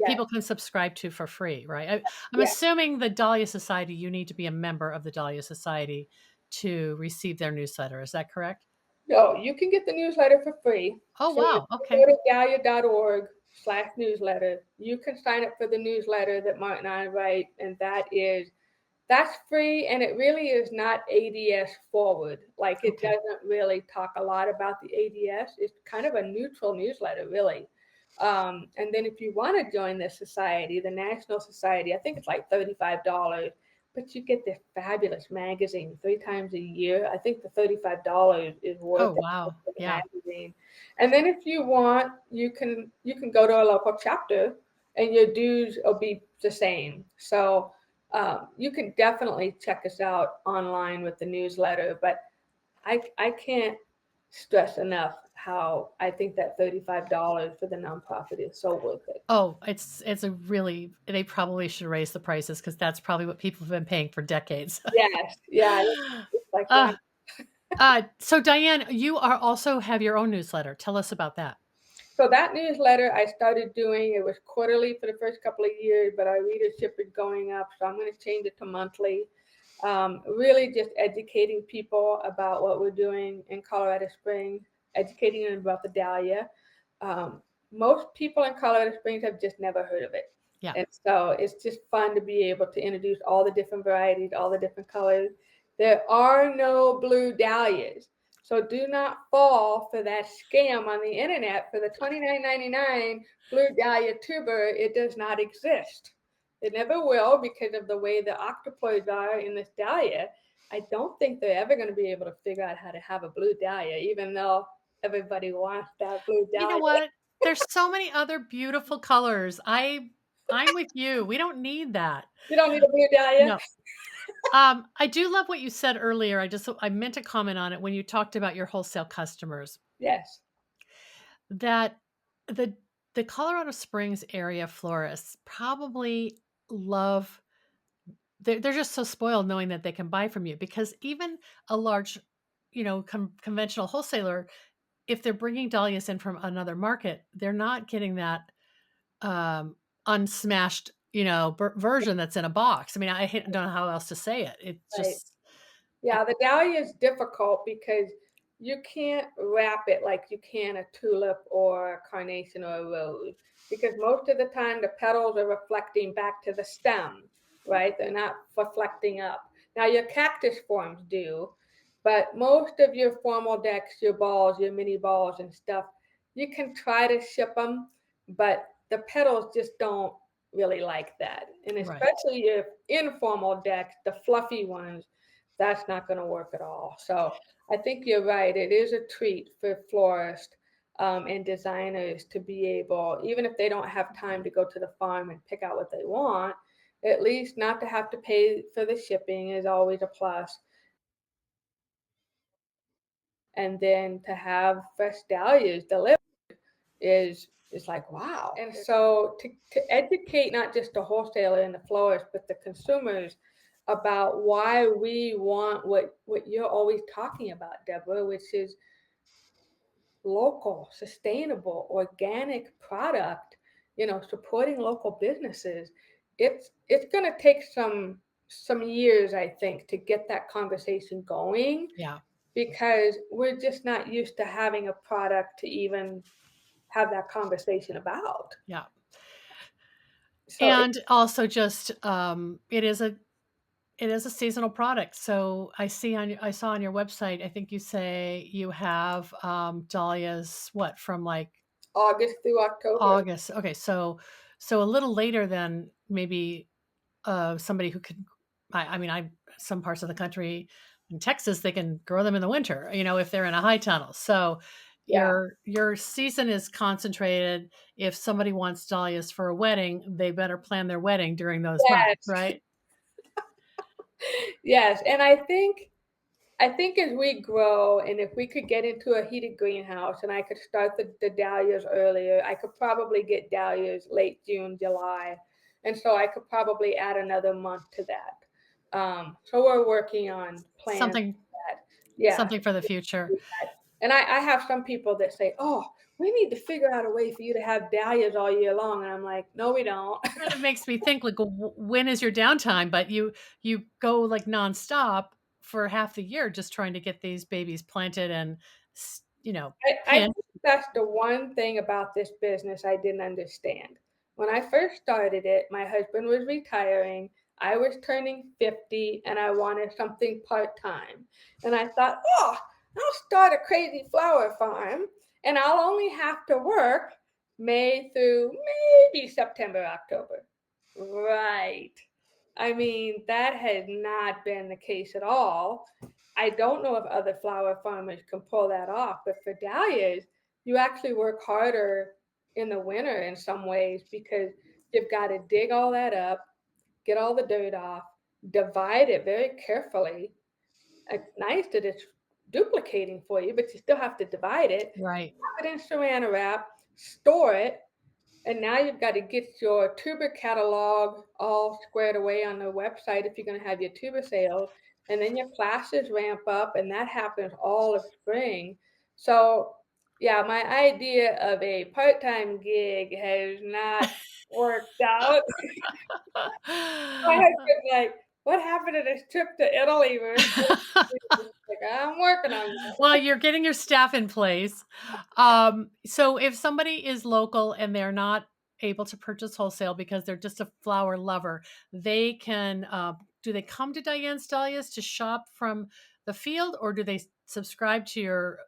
people can subscribe to for free, right? I'm yes. assuming the Dahlia Society, you need to be a member of the Dahlia Society to receive their newsletter. Is that correct? No, you can get the newsletter for free. Oh, So if wow. you Okay. go to dahlia.org/newsletter, you can sign up for the newsletter that Martin and I write, and that's free, and it really is not ADS forward. Like, it Okay. doesn't really talk a lot about the ADS. It's kind of a neutral newsletter, really. And then if you want to join the society, the National Society, I think it's like $35, but you get this fabulous magazine 3 times a year. I think the $35 is Oh, worth it wow. for the Yeah. magazine. And then if you want, you can go to a local chapter, and your dues will be the same. So you can definitely check us out online with the newsletter, but I can't stress enough how I think that $35 for the nonprofit is so worth it. Oh, it's a really they probably should raise the prices because that's probably what people have been paying for decades. Yes, yeah, it's like Uh, one. so Diane, you are also have your own newsletter. Tell us about that. So that newsletter I started doing, it was quarterly for the first couple of years, but our readership is going up, so I'm going to change it to monthly. Really just educating people about what we're doing in Colorado Springs, educating them about the dahlia. most people in Colorado Springs have just never heard of it. Yeah. And so it's just fun to be able to introduce all the different varieties, all the different colors. There are no blue dahlias. So do not fall for that scam on the internet for the $29.99 blue dahlia tuber. It does not exist. It never will because of the way the octopoids are in this dahlia. I don't think they're ever going to be able to figure out how to have a blue dahlia, even though everybody wants that blue You know dahlia. what? There's so many other beautiful colors. I'm with you. We don't need that. You don't need a blue dahlia? No. I do love what you said earlier. I meant to comment on it when you talked about your wholesale customers, Yes. that the the Colorado Springs area florists probably love they're just so spoiled knowing that they can buy from you because even a large, conventional wholesaler, if they're bringing dahlias in from another market, they're not getting that unsmashed, version that's in a box. I mean, don't know how else to say it. It's Right. just it Yeah, the dahlia is difficult because you can't wrap it like you can a tulip or a carnation or a rose because most of the time the petals are reflecting back to the stem, right? They're not reflecting up. Now your cactus forms do, but most of your formal decks, your balls, your mini balls and stuff, you can try to ship them, but the petals just don't really like that. And right, especially your informal decks, the fluffy ones, that's not going to work at all. So I think you're right. It is a treat for florists and designers to be able, even if they don't have time to go to the farm and pick out what they want, at least not to have to pay for the shipping is always a plus. And then to have fresh dahlias delivered is like wow. And so to educate not just the wholesaler and the florist, but the consumers about why we want what you're always talking about, Deborah, which is local, sustainable, organic product, supporting local businesses. It's going to take some years, I think, to get that conversation going yeah, because we're just not used to having a product to even have that conversation about. yeah. So And also just it is a seasonal product. So I saw on your website, I think you say you have dahlias what from like August through October. August. Okay, so a little later than maybe somebody who could I mean, I some parts of the country in Texas, they can grow them in the winter, if they're in a high tunnel. So Yeah. your season is concentrated. If somebody wants dahlias for a wedding, they better plan their wedding during those months, Yes. right? Yes. And I think as we grow and if we could get into a heated greenhouse and I could start the dahlias earlier, I could probably get dahlias late June, July. And so I could probably add another month to that. So we're working on plans Something for that. Yeah. something for the future. And I have some people that say, oh, we need to figure out a way for you to have dahlias all year long. And I'm like, no, we don't. And it makes me think like when is your downtime? But you go like nonstop for half the year just trying to get these babies planted and I pin. think that's the one thing about this business I didn't understand. When I first started it, my husband was retiring. I was turning 50 and I wanted something part time. And I thought, oh, I'll start a crazy flower farm and I'll only have to work May through maybe September, October. Right. I mean, that has not been the case at all. I don't know if other flower farmers can pull that off, but for dahlias, you actually work harder in the winter in some ways because you've got to dig all that up, get all the dirt off, divide it very carefully. It's nice that it's duplicating for you, but you still have to divide it, Right. put it in saran wrap, store it, and now you've got to get your tuber catalog all squared away on the website if you're going to have your tuber sales. And then your classes ramp up, and that happens all of spring. So, yeah, my idea of a part time gig has not worked out. My husband's like, what happened to this trip to Italy? Like, I'm working on Well, that. you're getting your staff in place. So if somebody is local and they're not able to purchase wholesale because they're just a flower lover, they can, do they come to Diane's Dahlias to shop from the field, or do they subscribe to your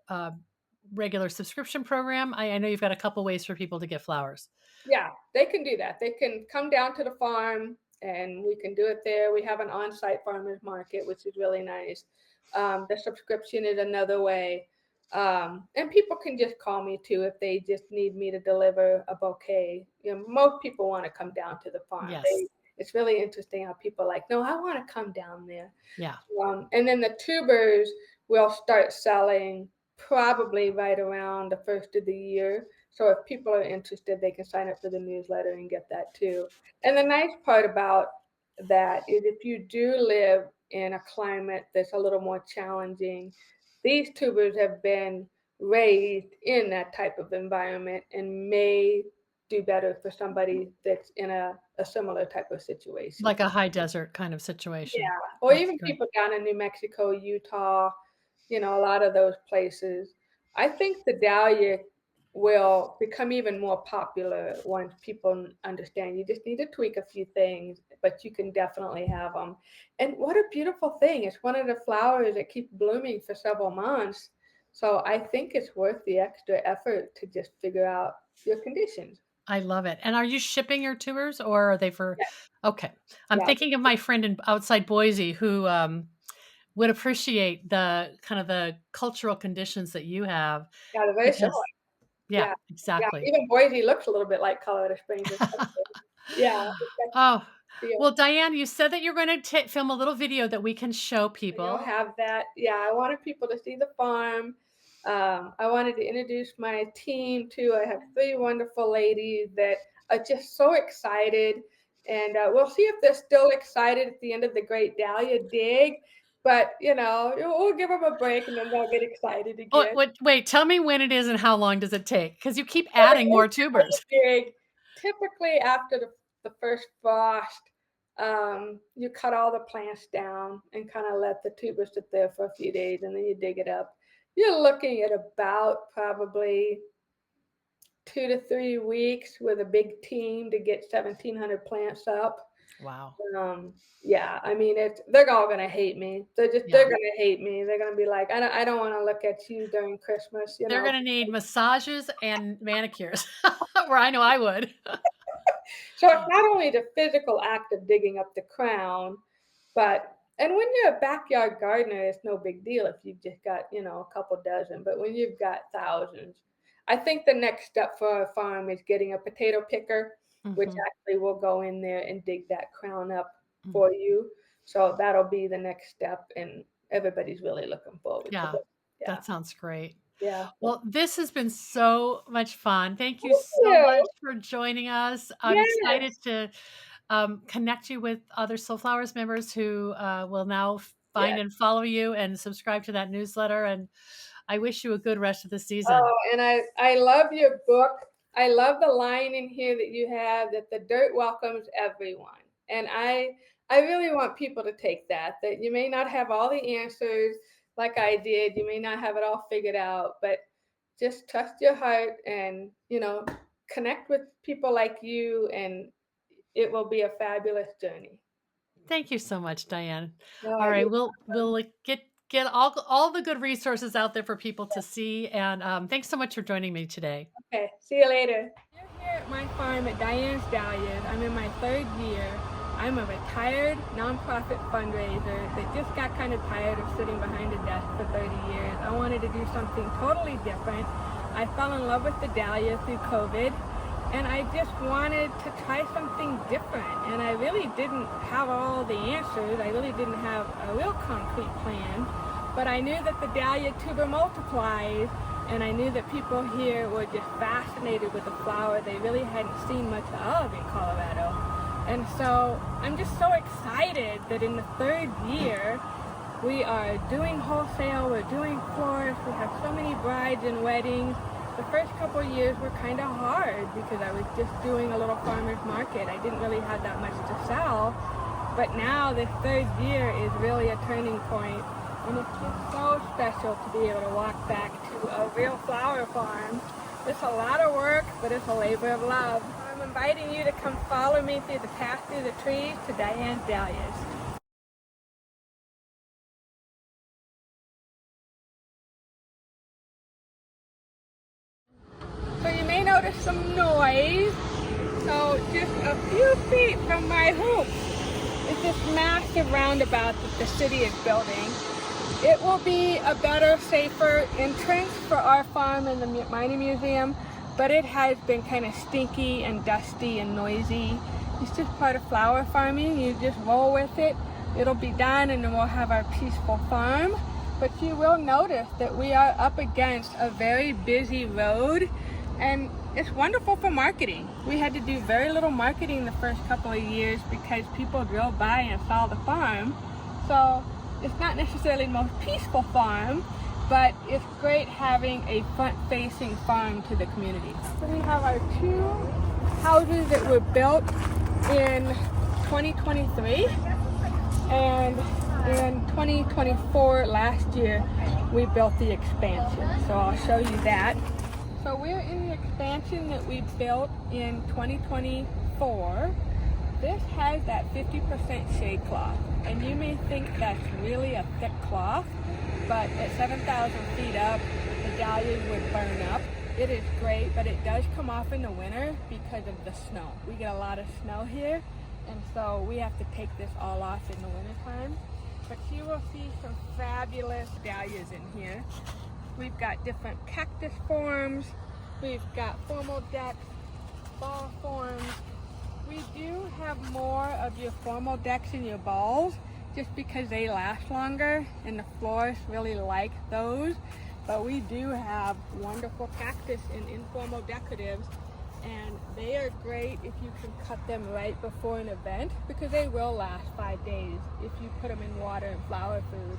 regular subscription program? I know you've got a couple ways for people to get flowers. Yeah, they can do that. They can come down to the farm and we can do it there. We have an on-site farmers market, which is really nice. The subscription is another way. And people can just call me too if they just need me to deliver a bouquet. Most people want to come down to the farm. Yes. It's really interesting how people are like, no, I want to come down there. Yeah. And then the tubers will start selling probably right around the first of the year. So if people are interested, they can sign up for the newsletter and get that too. And the nice part about that is if you do live in a climate that's a little more challenging, these tubers have been raised in that type of environment and may do better for somebody that's in a similar type of situation. Like a high desert kind of situation. Yeah, or That's even great. people down in New Mexico, Utah, a lot of those places. I think the dahlia will become even more popular once people understand. You just need to tweak a few things, but you can definitely have them. And what a beautiful thing. It's one of the flowers that keep blooming for several months. So I think it's worth the extra effort to just figure out your conditions. I love it. And are you shipping your tours, or are they for Yeah, okay. I'm yeah, thinking of my friend in outside Boise who, would appreciate the kind of the cultural conditions that you have yeah, they're very similar. because yeah, Yeah, yeah. exactly. Even Boise looks a little bit like Colorado Springs. Yeah, it's got Oh, the feel. well, Diane, you said that you're gonna film a little video that we can show You'll people. have that. Yeah, I wanted people to see the farm. I wanted to introduce my team too. I have three wonderful ladies that are just so excited, and we'll see if they're still excited at the end of the Great Dahlia Dig. But we'll give them a break, and then they'll get excited Oh, again. wait, tell me when it is and how long does it take? Because you keep adding more tubers. Dig. Typically, after the first frost, you cut all the plants down and kind of let the tubers sit there for a few days, and then you dig it up. You're looking at about probably 2 to 3 weeks with a big team to get 1,700 plants up. Wow. Yeah, I mean, they're all gonna hate me. They're Yeah. gonna hate me. They're gonna be like, I don't want to look at you during Christmas, They're gonna need massages and manicures, or I know I would. So it's not only the physical act of digging up the crown, but and when you're a backyard gardener, it's no big deal if you've just got, a couple dozen. But when you've got thousands, I think the next step for a farm is getting a potato picker, which Mhm, actually will go in there and dig that crown up mm. for you. So that'll be the next step, and everybody's really looking forward to Yeah, it. Yeah, that sounds great. yeah. Well, this has been so much fun. Thank you Thank so much you. for joining us. I'm excited Yes. to connect you with other Soul Flowers members who will now find Yes. and follow you and subscribe to that newsletter. And I wish you a good rest of the season. Oh, and I love your book. I love the line in here that you have that the dirt welcomes everyone. And I really want people to take that you may not have all the answers like I did. You may not have it all figured out, but just trust your heart and, connect with people like you and it will be a fabulous journey. Thank you so much, Diane. All All right, right, you're we'll like, get all the good resources out there for people to see. And thanks so much for joining me today. okay. See you later. You're here at my farm at Dianne's Dahlias. I'm in my third year. I'm a retired nonprofit fundraiser that just got kind of tired of sitting behind a desk for 30 years. I wanted to do something totally different. I fell in love with the dahlia through COVID, and I just wanted to try something different. And I really didn't have all the answers. I really didn't have a real concrete plan, but I knew that the dahlia tuber multiplies, and I knew that people here were just fascinated with the flower they really hadn't seen much of in Colorado. And so I'm just so excited that in the third year we are doing wholesale, we're doing florists, we have so many brides and weddings. The first couple of years were kind of hard because I was just doing a little farmer's market. I didn't really have that much to sell. But now this third year is really a turning point, and it's just so special to be able to walk back to a real flower farm. It's a lot of work, but it's a labor of love. I'm inviting you to come follow me through the path through the trees to Dianne's Dahlias. So you may notice some noise. So just a few feet from my hoop is this massive roundabout that the city is building. It will be a better, safer entrance for our farm and the mining museum, but it has been kind of stinky and dusty and noisy. It's just part of flower farming. You just roll with it. It'll be done and then we'll have our peaceful farm. But you will notice that we are up against a very busy road, and it's wonderful for marketing. We had to do very little marketing the first couple of years because people drove by and saw the farm. So it's not necessarily the most peaceful farm, but it's great having a front-facing farm to the community. So we have our two houses that were built in 2023, and in 2024, last year, we built the expansion. So I'll show you that. So we're in the expansion that we built in 2024. This has that 50% shade cloth, and you may think that's really a thick cloth, but at 7,000 feet up, the dahlias would burn up. It is great, but it does come off in the winter because of the snow. We get a lot of snow here, and so we have to take this all off in the winter time. But you will see some fabulous dahlias in here. We've got different cactus forms. We've got formal decks, ball forms. We do have more of your formal decks in your balls just because they last longer and the florists really like those. But we do have wonderful cactus and informal decoratives, and they are great if you can cut them right before an event because they will last 5 days if you put them in water and flower food.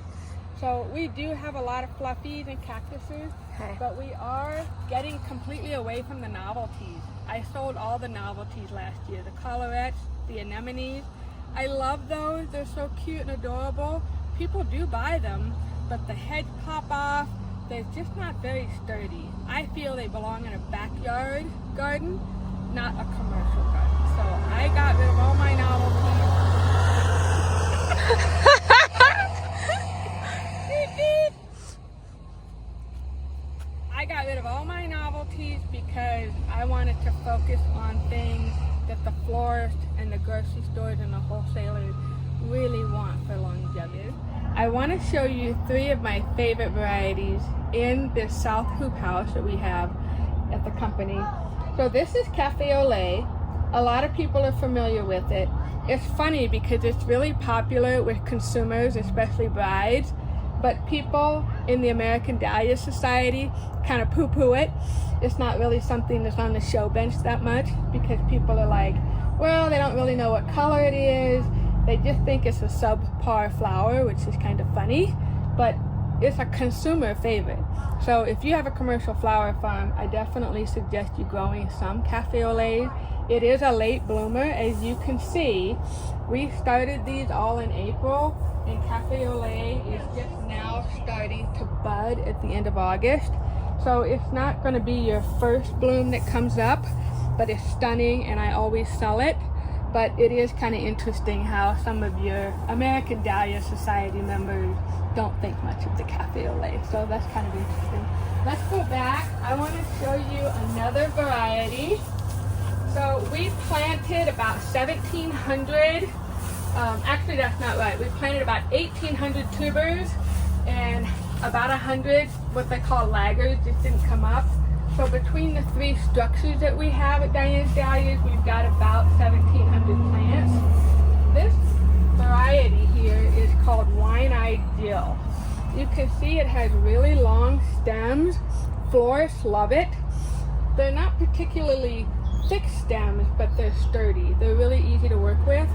So we do have a lot of fluffies and cactuses, but we are getting completely away from the novelties. I sold all the novelties last year, the collarettes, the anemones. I love those, they're so cute and adorable. People do buy them, but the heads pop off. They're just not very sturdy. I feel they belong in a backyard garden, not a commercial garden. So I got rid of all my novelties. I got rid of all my novelties because I wanted to focus on things that the florists and the grocery stores and the wholesalers really want for longevity. I want to show you 3 of my favorite varieties in this South Hoop house that we have at the company. So this is Cafe au Lait. A lot of people are familiar with it. It's funny because it's really popular with consumers, especially brides, but people in the American Dahlia Society kind of poo-poo it. It's not really something that's on the show bench that much because people are like, well, they don't really know what color it is. They just think it's a subpar flower, which is kind of funny, but it's a consumer favorite. So if you have a commercial flower farm, I definitely suggest you growing some Cafe au Lait. It is a late bloomer, as you can see. We started these all in April, and Cafe au Lait is just now starting to bud at the end of August. So it's not going to be your first bloom that comes up, but it's stunning, and I always sell it. But it is kind of interesting how some of your American Dahlia Society members don't think much of the Cafe au Lait. So that's kind of interesting. Let's go back. I want to show you another variety. So we planted about 1,700, actually that's not right. We planted about 1,800 tubers, and about 100, what they call laggards, just didn't come up. So between the 3 structures that we have at Dianne's Dahlias, we've got about 1,700 plants. This variety here is called Wine-Eyed Jill. You can see it has really long stems. Florists love it. They're not particularly thick stems, but they're sturdy. They're really easy to work with.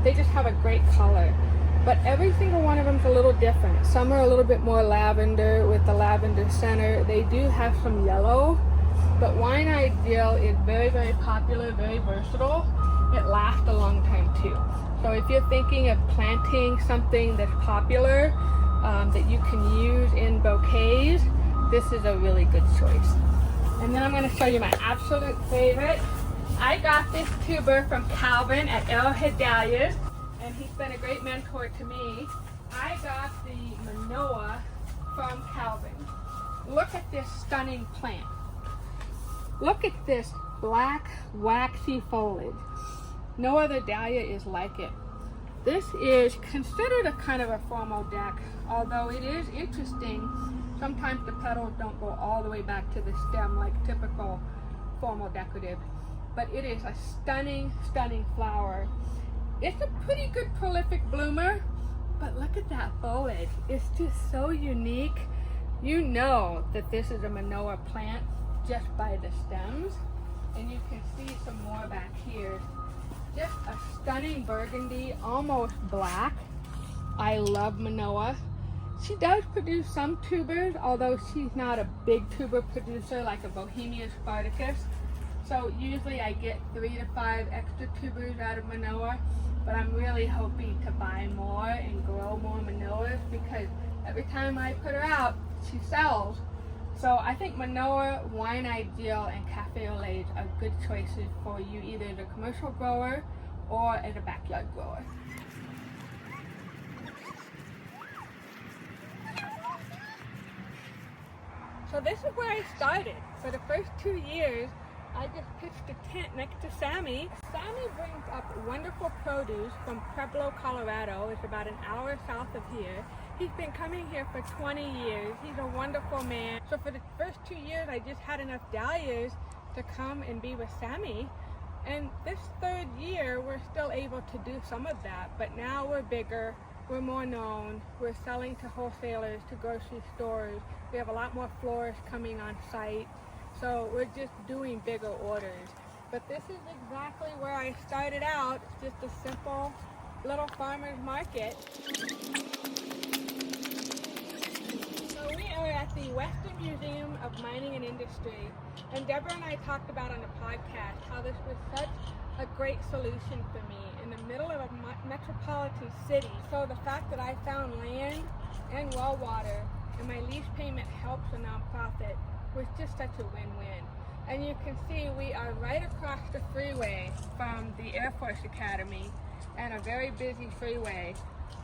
They just have a great color. But every single one of them is a little different. Some are a little bit more lavender with the lavender center. They do have some yellow, but Wine-Eyed Jill is very, very popular, very versatile. It lasts a long time too. So if you're thinking of planting something that's popular, that you can use in bouquets, this is a really good choice. And then I'm going to show you my absolute favorite. I got this tuber from Calvin at Arrowhead Dahlias, and he's been a great mentor to me. I got the Manoa from Calvin. Look at this stunning plant. Look at this black, waxy foliage. No other dahlia is like it. This is considered a kind of a formal deck, although it is interesting. Sometimes the petals don't go all the way back to the stem like typical formal decorative, but it is a stunning, stunning flower. It's a pretty good prolific bloomer, but look at that foliage. It's just so unique. You know that this is a Manoa plant just by the stems, and you can see some more back here. Just a stunning burgundy, almost black. I love Manoa. She does produce some tubers, although she's not a big tuber producer like a Bohemian Spartacus. So usually I get 3 to 5 extra tubers out of Manoa, but I'm really hoping to buy more and grow more Manoas because every time I put her out, she sells. So I think Manoa, Wine Ideal, and Cafe au Lait are good choices for you either as a commercial grower or as a backyard grower. So this is where I started. For the first 2 years, I just pitched a tent next to Sammy. Sammy brings up wonderful produce from Pueblo, Colorado. It's about an hour south of here. He's been coming here for 20 years. He's a wonderful man. So for the first 2 years, I just had enough dahlias to come and be with Sammy. And this 3rd year, we're still able to do some of that, but now we're bigger, we're more known, we're selling to wholesalers, to grocery stores. We have a lot more florists coming on site. So we're just doing bigger orders. But this is exactly where I started out. It's just a simple little farmer's market. So we are at the Western Museum of Mining and Industry. And Deborah and I talked about on the podcast how this was such a great solution for me in the middle of a metropolitan city. So the fact that I found land and well water and my lease payment helps a nonprofit was just such a win-win. And you can see we are right across the freeway from the Air Force Academy and a very busy freeway.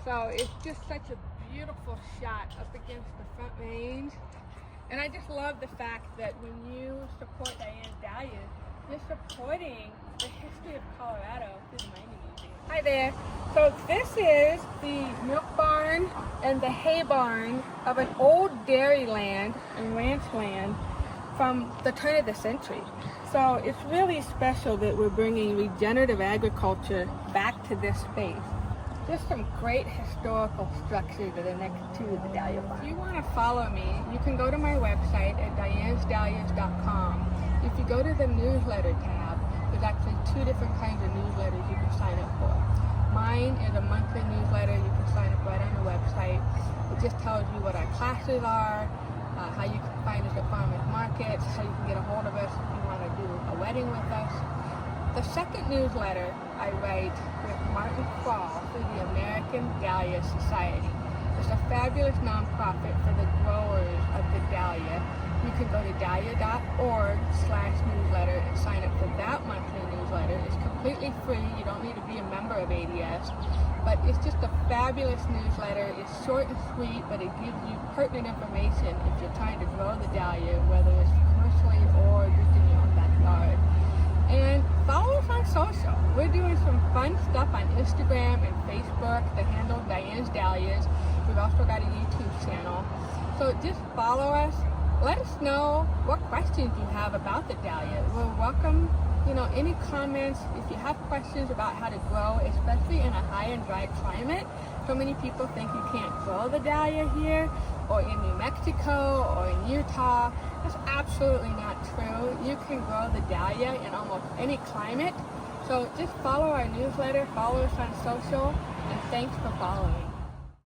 So it's just such a beautiful shot up against the Front Range. And I just love the fact that when you support Dianne Dahlias, you're supporting the history of Colorado through the mining museum. Hi there. So this is the milk barn and the hay barn of an old dairy land and ranch land from the turn of the century. So it's really special that we're bringing regenerative agriculture back to this space. Just some great historical structures that are next to the Dahlia barn. If you want to follow me, you can go to my website at diannesdahlias.com. If you go to the newsletter tab, there's actually 2 different kinds of newsletters you can sign up for. Mine is a monthly newsletter. You can sign up right on the website. It just tells you what our classes are, how you can find us at farmers markets, how you can get a hold of us if you want to do a wedding with us. The second newsletter I write with Martin Krall through the American Dahlia Society. It's a fabulous nonprofit for the growers of the dahlia. You can go to dahlia.org/newsletter and sign up for that monthly newsletter. It's completely free. You don't need to be a member of ADS. But it's just a fabulous newsletter. It's short and sweet, but it gives you pertinent information if you're trying to grow the dahlia, whether it's commercially or just in your own backyard. And follow us on social. We're doing some fun stuff on Instagram and Facebook. The handle Dianne's Dahlias. We've also got a YouTube channel. So just follow us. Let us know what questions you have about the dahlia. We'll welcome, any comments. If you have questions about how to grow, especially in a high and dry climate. So many people think you can't grow the dahlia here or in New Mexico or in Utah. That's absolutely not true. You can grow the dahlia in almost any climate. So just follow our newsletter, follow us on social, and thanks for following.